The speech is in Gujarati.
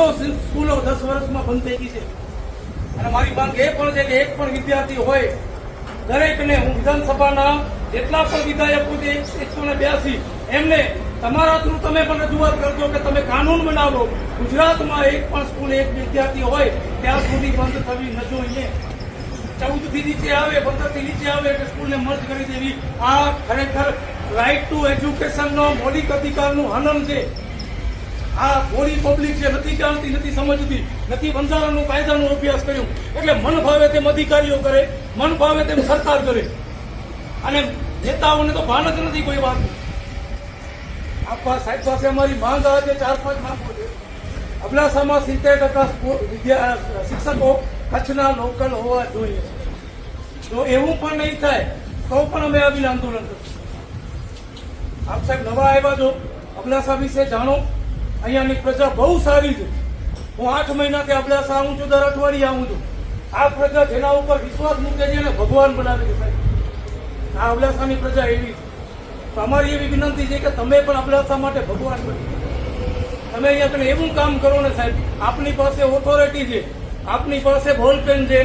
200 સ્કૂલો 10 વર્ષમાં બંધ થઈ ગઈ છે અને મારી માંગ એ પણ છે કે એક પણ વિદ્યાર્થી હોય દરેકને હું વિધાનસભાના જેટલા પણ વિધાયકો છે 182 એમને તમારા થ્રુ તમે પણ રજૂઆત કરજો કે તમે કાનૂન બનાવો ગુજરાતમાં એક પણ સ્કૂલ એક વિદ્યાર્થી હોય ત્યાં સુધી બંધ થવી ન જોઈએ 14 થી નીચે આવે 15 થી નીચે આવે એટલે સ્કૂલને મર્જ કરી દેવી આ ખરેખર રાઇટ ટુ એજ્યુકેશનનો મૌલિક અધિકારનું હનન છે આ બોડી પબ્લિક છે નથી જાણતી નથી સમજતી નથી બંધારણનું કાયદાનો અભ્યાસ કર્યો એટલે મન ભાવે તેમ અધિકારીઓ કરે મન ભાવે તેમ સરકાર કરે અને નેતાઓને તો ભાન જ નથી કોઈ વાત આપવા સાહેબ પાસે અમારી માંગ આજે 4-5 માંગો છે અબડાસામાં 70% શિક્ષકો કચ્છના લોકલ હોવા જોઈએ જો એવું પણ નહીં થાય તો પણ અમે આવીને આંદોલન કરીશું આપ સાહેબ નવા આવ્યા છો અબડાસા વિશે જાણો અહીંયાની પ્રજા બહુ સારી છે હું 8 મહિનાથી અબડાસા આવું છું દર અઠવાડિયે આવું છું આ પ્રજા જેના ઉપર વિશ્વાસ મૂકે છે એને ભગવાન બનાવે છે સાહેબ આ અબડાસાની પ્રજા એવી છે અમારી એવી વિનંતી છે કે તમે પણ અબડાસા માટે ભગવાન બનો તમે અહીંયા એવું કામ કરો ને સાહેબ આપની પાસે ઓથોરિટી છે આપની પાસે બોલ પેન છે